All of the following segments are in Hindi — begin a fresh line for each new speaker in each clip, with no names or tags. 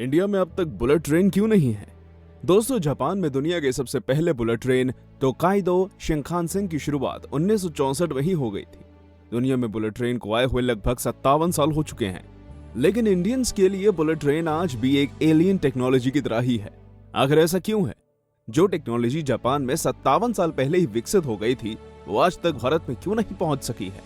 इंडिया में अब तक बुलेट ट्रेन क्यों नहीं है? दोस्तों, जापान में दुनिया के सबसे पहले बुलेट ट्रेन तोकाइदो शिनकानसेन की शुरुआत 1964 में ही हो गई थी। दुनिया में बुलेट ट्रेन को आए हुए लगभग 57 साल हो चुके हैं, लेकिन इंडियंस के लिए बुलेट ट्रेन आज भी एक एलियन टेक्नोलॉजी की तरह ही है। आखिर ऐसा क्यों है? जो टेक्नोलॉजी जापान में 57 साल पहले ही विकसित हो गई थी, वो आज तक भारत में क्यों नहीं पहुंच सकी है?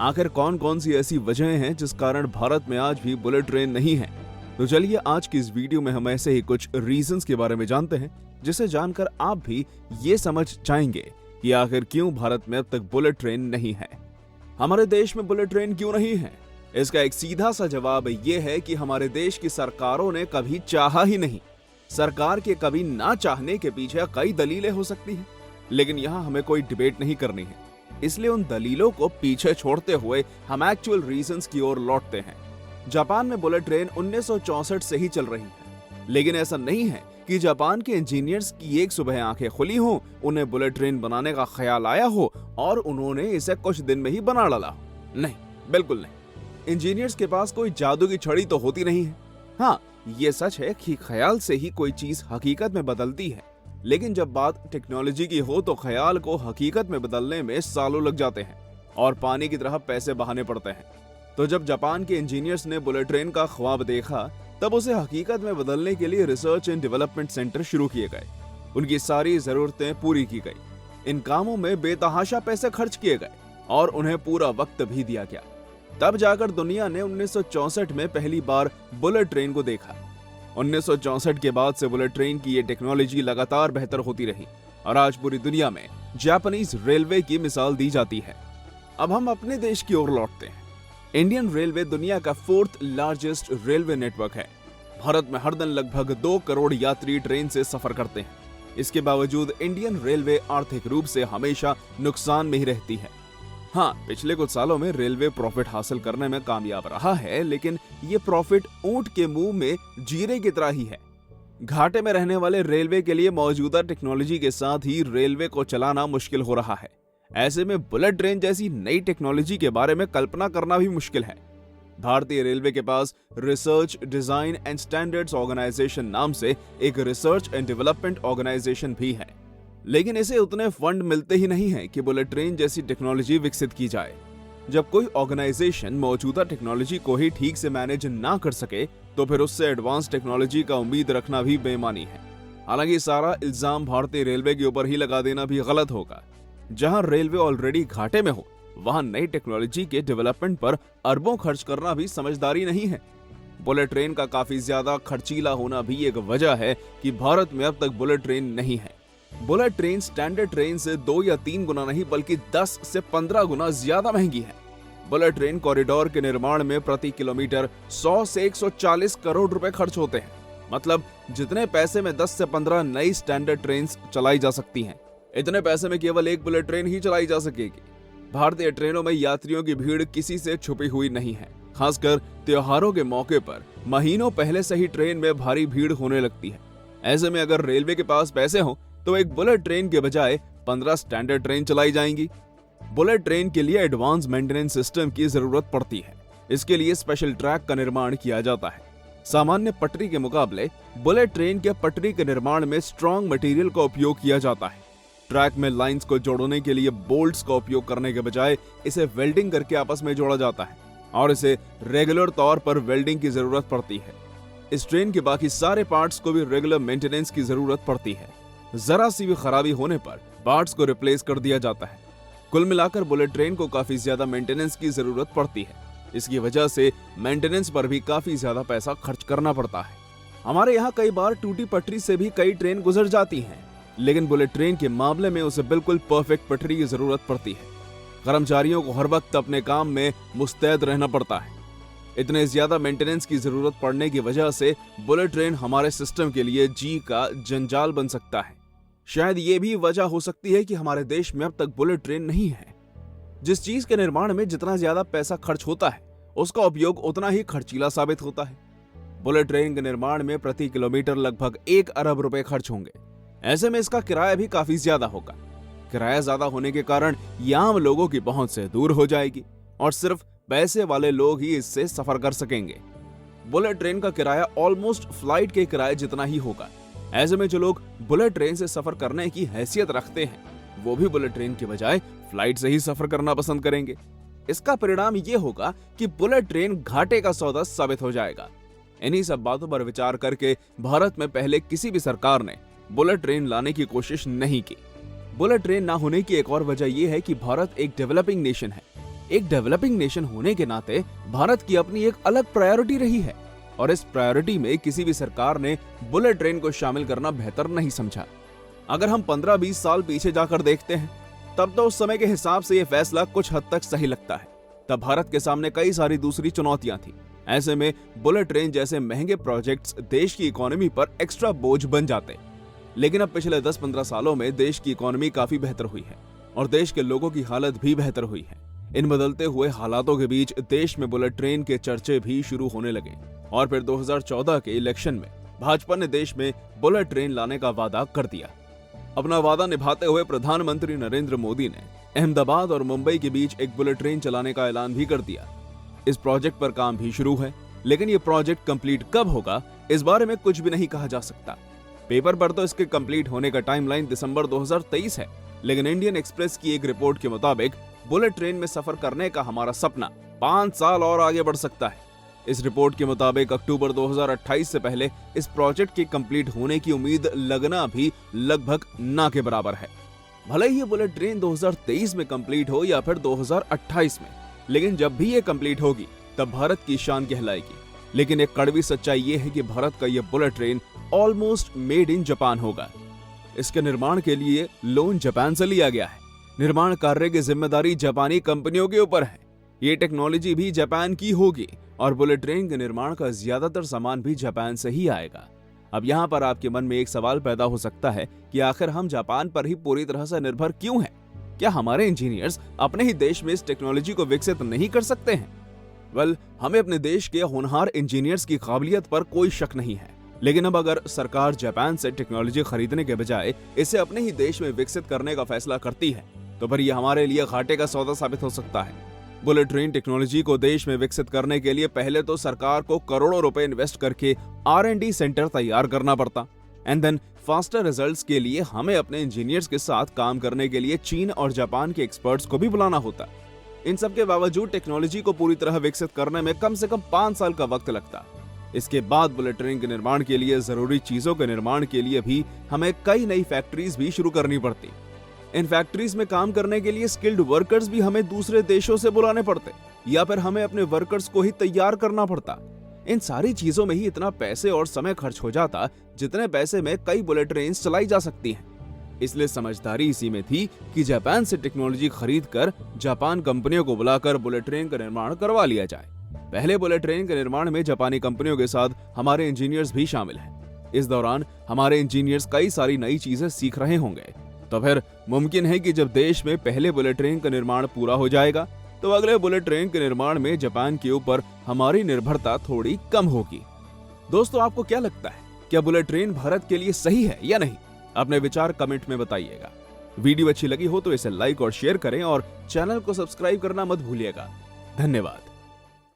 आखिर कौन कौन सी ऐसी वजहें हैं जिस कारण भारत में आज भी बुलेट ट्रेन नहीं है? तो चलिए आज की इस वीडियो में हम ऐसे ही कुछ रीजंस के बारे में जानते हैं, जिसे जानकर आप भी ये समझ जाएंगे कि आखिर क्यों भारत में अब तक बुलेट ट्रेन नहीं है। हमारे देश में बुलेट ट्रेन क्यों नहीं है? इसका एक सीधा सा जवाब ये है कि हमारे देश की सरकारों ने कभी चाहा ही नहीं। सरकार के कभी ना चाहने के पीछे कई दलीलें हो सकती हैं, लेकिन यहाँ हमें कोई डिबेट नहीं करनी है, इसलिए उन दलीलों को पीछे छोड़ते हुए हम एक्चुअल रीजंस की ओर लौटते हैं। जापान में बुलेट ट्रेन 1964 से ही चल रही है, लेकिन ऐसा नहीं है कि जापान के इंजीनियर्स की एक सुबह आंखें खुली हों, उन्हें बुलेट ट्रेन बनाने का ख्याल आया हो और उन्होंने इसे कुछ दिन में ही बना डाला हो। नहीं, बिल्कुल नहीं। इंजीनियर्स के पास कोई जादू की छड़ी तो होती नहीं है। हाँ, ये सच है कि ख्याल से ही कोई चीज हकीकत में बदलती है, लेकिन जब बात टेक्नोलॉजी की हो तो ख्याल को हकीकत में बदलने में सालों लग जाते हैं और पानी की तरह पैसे बहाने पड़ते हैं। तो जब जापान के इंजीनियर्स ने बुलेट ट्रेन का ख्वाब देखा, तब उसे हकीकत में बदलने के लिए रिसर्च एंड डेवलपमेंट सेंटर शुरू किए गए। उनकी सारी जरूरतें पूरी की गई। इन कामों में बेतहाशा पैसे खर्च किए गए और उन्हें पूरा वक्त भी दिया गया। तब जाकर दुनिया ने 1964 में पहली बार बुलेट ट्रेन को देखा। 1964 के बाद से बुलेट ट्रेन की ये टेक्नोलॉजी लगातार बेहतर होती रही और आज पूरी दुनिया में जापानीज रेलवे की मिसाल दी जाती है। अब हम अपने देश की ओर लौटते हैं। इंडियन रेलवे दुनिया का 4th लार्जेस्ट रेलवे नेटवर्क है। भारत में हर दिन लगभग 2 करोड़ यात्री ट्रेन से सफर करते हैं। इसके बावजूद इंडियन रेलवे आर्थिक रूप से हमेशा नुकसान में ही रहती है। हाँ, पिछले कुछ सालों में रेलवे प्रॉफिट हासिल करने में कामयाब रहा है, लेकिन ये प्रॉफिट ऊंट के मुंह में जीरे की तरह ही है। घाटे में रहने वाले रेलवे के लिए मौजूदा टेक्नोलॉजी के साथ ही रेलवे को चलाना मुश्किल हो रहा है। ऐसे में बुलेट ट्रेन जैसी नई टेक्नोलॉजी के बारे में कल्पना करना भी मुश्किल है। भारतीय रेलवे के पास research, design and standards organisation नाम से एक रिसर्च एंड डेवलपमेंट ऑर्गेनाइजेशन भी है, लेकिन इसे उतने फंड मिलते ही नहीं है कि बुलेट ट्रेन जैसी टेक्नोलॉजी विकसित की जाए। जब कोई ऑर्गेनाइजेशन मौजूदा टेक्नोलॉजी को ही ठीक से मैनेज ना कर सके, तो फिर उससे एडवांस टेक्नोलॉजी का उम्मीद रखना भी बेईमानी है। हालांकि सारा इल्जाम भारतीय रेलवे के ऊपर ही लगा देना भी गलत होगा। जहां रेलवे ऑलरेडी घाटे में हो, वहां नई टेक्नोलॉजी के डेवलपमेंट पर अरबों खर्च करना भी समझदारी नहीं है। बुलेट ट्रेन का काफी ज्यादा खर्चीला होना भी एक वजह है कि भारत में अब तक बुलेट ट्रेन नहीं है। बुलेट ट्रेन स्टैंडर्ड ट्रेन से 2 या 3 गुना नहीं, बल्कि 10 से 15 गुना ज्यादा महंगी है। बुलेट ट्रेन कॉरिडोर के निर्माण में प्रति किलोमीटर 100 से 140 करोड़ रुपए खर्च होते हैं। मतलब जितने पैसे में 10 से 15 नई स्टैंडर्ड ट्रेन चलाई जा सकती हैं, इतने पैसे में केवल एक बुलेट ट्रेन ही चलाई जा सकेगी। भारतीय ट्रेनों में यात्रियों की भीड़ किसी से छुपी हुई नहीं है। खासकर त्योहारों के मौके पर महीनों पहले से ही ट्रेन में भारी भीड़ होने लगती है। ऐसे में अगर रेलवे के पास पैसे हो तो एक बुलेट ट्रेन के बजाय 15 स्टैंडर्ड ट्रेन चलाई जाएंगी। बुलेट ट्रेन के लिए एडवांस मेंटेनेंस सिस्टम की जरूरत पड़ती है। इसके लिए स्पेशल ट्रैक का निर्माण किया जाता है। सामान्य पटरी के मुकाबले बुलेट ट्रेन के पटरी के निर्माण में स्ट्रॉन्ग मटेरियल का उपयोग किया जाता है। ट्रैक में लाइंस को जोड़ने के लिए बोल्ट्स का उपयोग करने के बजाय इसे वेल्डिंग करके आपस में जोड़ा जाता है और इसे रेगुलर तौर पर वेल्डिंग की जरूरत पड़ती है। इस ट्रेन के बाकी सारे पार्ट्स को भी रेगुलर मेंटेनेंस की जरूरत पड़ती है। जरा सी भी खराबी होने पर पार्ट्स को रिप्लेस कर दिया जाता है। कुल मिलाकर बुलेट ट्रेन को काफी ज्यादा मेंटेनेंस की जरूरत पड़ती है। इसकी वजह से मेंटेनेंस पर भी काफी ज्यादा पैसा खर्च करना पड़ता है। हमारे यहाँ कई बार टूटी पटरी से भी कई ट्रेन गुजर जाती हैं, लेकिन बुलेट ट्रेन के मामले में उसे बिल्कुल परफेक्ट पटरी की जरूरत पड़ती है। कर्मचारियों को हर वक्त अपने काम में मुस्तैद रहना पड़ता है। इतने ज्यादा मेंटेनेंस की जरूरत पड़ने की वजह से बुलेट ट्रेन हमारे सिस्टम के लिए जी का जंजाल बन सकता है। शायद ये भी वजह हो सकती है कि हमारे देश में अब तक बुलेट ट्रेन नहीं है। जिस चीज के निर्माण में जितना ज्यादा पैसा खर्च होता है, उसका उपयोग उतना ही खर्चीला साबित होता है। बुलेट ट्रेन के निर्माण में प्रति किलोमीटर लगभग 1 अरब रुपए खर्च होंगे। ऐसे में इसका किराया भी काफी ज्यादा होगा। किराया ज्यादा होने के कारण ये आम लोगों की पहुंच से दूर हो जाएगी और सिर्फ पैसे वाले लोग ही इससे सफर कर सकेंगे। बुलेट ट्रेन का किराया ऑलमोस्ट फ्लाइट के किराए जितना ही होगा। ऐसे में जो लोग बुलेट ट्रेन से सफर करने की हैसियत रखते हैं, वो भी बुलेट ट्रेन के बजाय फ्लाइट से ही सफर करना पसंद करेंगे। इसका परिणाम ये होगा कि बुलेट ट्रेन घाटे का सौदा साबित हो जाएगा। इन्हीं सब बातों पर विचार करके भारत में पहले किसी भी सरकार ने बुलेट ट्रेन लाने की कोशिश नहीं की। बुलेट ट्रेन ना होने की एक और वजह यह है कि भारत एक डेवलपिंग नेशन है। एक डेवलपिंग नेशन होने के नाते भारत की अपनी एक अलग प्रायोरिटी रही है और इस प्रायोरिटी में किसी भी सरकार ने बुलेट ट्रेन को शामिल करना बेहतर नहीं समझा। अगर हम 15-20 साल पीछे जाकर देखते हैं, तब तो उस समय के हिसाब से यह फैसला कुछ हद तक सही लगता है। तब भारत के सामने कई सारी दूसरी चुनौतियां थी। ऐसे में बुलेट ट्रेन जैसे महंगे प्रोजेक्ट्स देश की इकोनॉमी पर एक्स्ट्रा बोझ बन जाते। लेकिन अब पिछले 10-15 सालों में देश की इकोनॉमी काफी बेहतर हुई है और देश के लोगों की हालत भी बेहतर हुई है। इन बदलते हुए हालातों के बीच देश में बुलेट ट्रेन के चर्चे भी शुरू होने लगे और फिर 2014 के इलेक्शन में भाजपा ने देश में बुलेट ट्रेन लाने का वादा कर दिया। अपना वादा निभाते हुए प्रधानमंत्री नरेंद्र मोदी ने अहमदाबाद और मुंबई के बीच एक बुलेट ट्रेन चलाने का ऐलान भी कर दिया। इस प्रोजेक्ट पर काम भी शुरू है, लेकिन ये प्रोजेक्ट कंप्लीट कब होगा इस बारे में कुछ भी नहीं कहा जा सकता। पेपर पर तो इसके कंप्लीट होने का टाइमलाइन दिसंबर 2023 है, लेकिन इंडियन एक्सप्रेस की एक रिपोर्ट के मुताबिक बुलेट ट्रेन में सफर करने का हमारा सपना 5 साल और आगे बढ़ सकता है। इस रिपोर्ट के मुताबिक अक्टूबर 2028 से पहले इस प्रोजेक्ट के कंप्लीट होने की उम्मीद लगना भी लगभग ना के बराबर है। भले ही ये बुलेट ट्रेन 2023 में कंप्लीट हो या फिर 2028 में, लेकिन जब भी ये कंप्लीट होगी तब भारत की शान कहलाएगी। लेकिन एक कड़वी सच्चाई ये है कि भारत का ये bullet train almost made in Japan होगा। इसके निर्माण के लिए लोन जापान से लिया गया है। निर्माण कार्य की जिम्मेदारी जापानी कंपनियों के ऊपर है। ये टेक्नोलॉजी भी जापान की होगी और बुलेट ट्रेन के निर्माण का ज्यादातर सामान भी जापान से ही आएगा। अब यहाँ पर आपके मन में एक सवाल पैदा हो सकता है कि आखिर हम जापान पर ही पूरी तरह से निर्भर क्यों हैं? क्या हमारे इंजीनियर्स अपने ही देश में इस टेक्नोलॉजी को विकसित नहीं कर सकते हैं? वेल, हमें अपने देश के होनहार इंजीनियर्स की काबिलियत पर कोई शक नहीं है, लेकिन अब अगर सरकार जापान से टेक्नोलॉजी खरीदने के बजाय इसे अपने ही देश में विकसित करने का फैसला करती है, तो फिर यह हमारे लिए घाटे का सौदा साबित हो सकता है। बुलेट ट्रेन टेक्नोलॉजी को देश में विकसित करने के लिए पहले तो सरकार को करोड़ों रुपए इन्वेस्ट करके R&D सेंटर तैयार करना पड़ता, एंड देन फास्टर रिजल्ट्स के लिए हमें अपने इंजीनियर्स के साथ काम करने के लिए चीन और जापान के एक्सपर्ट्स को भी बुलाना होता। इन सब के बावजूद टेक्नोलॉजी को पूरी तरह विकसित करने में कम से कम 5 साल का वक्त लगता। इसके बाद बुलेट ट्रेन के निर्माण के लिए जरूरी चीजों के निर्माण के लिए भी हमें कई नई फैक्ट्रीज भी शुरू करनी पड़ती। इन फैक्ट्रीज में काम करने के लिए स्किल्ड वर्कर्स भी हमें दूसरे देशों से बुलाने पड़ते या फिर हमें अपने वर्कर्स को ही तैयार करना पड़ता। इन सारी चीजों में ही इतना पैसे और समय खर्च हो जाता जितने पैसे में कई बुलेट ट्रेन चलाई जा सकती हैं। इसलिए समझदारी इसी में थी कि जापान से टेक्नोलॉजी खरीद कर जापान कंपनियों को बुलाकर बुलेट ट्रेन का निर्माण करवा लिया जाए। पहले बुलेट ट्रेन के निर्माण में जापानी कंपनियों के साथ हमारे इंजीनियर्स भी शामिल हैं। इस दौरान हमारे इंजीनियर्स कई सारी नई चीजें सीख रहे होंगे। तो फिर मुमकिन है कि जब देश में पहले बुलेट ट्रेन का निर्माण पूरा हो जाएगा तो अगले बुलेट ट्रेन के निर्माण में जापान के ऊपर हमारी निर्भरता थोड़ी कम होगी। दोस्तों, आपको क्या लगता है, क्या बुलेट ट्रेन भारत के लिए सही है या नहीं? अपने विचार कमेंट में बताइएगा। वीडियो अच्छी लगी हो तो इसे लाइक और शेयर करें और चैनल को सब्सक्राइब करना मत भूलिएगा। धन्यवाद।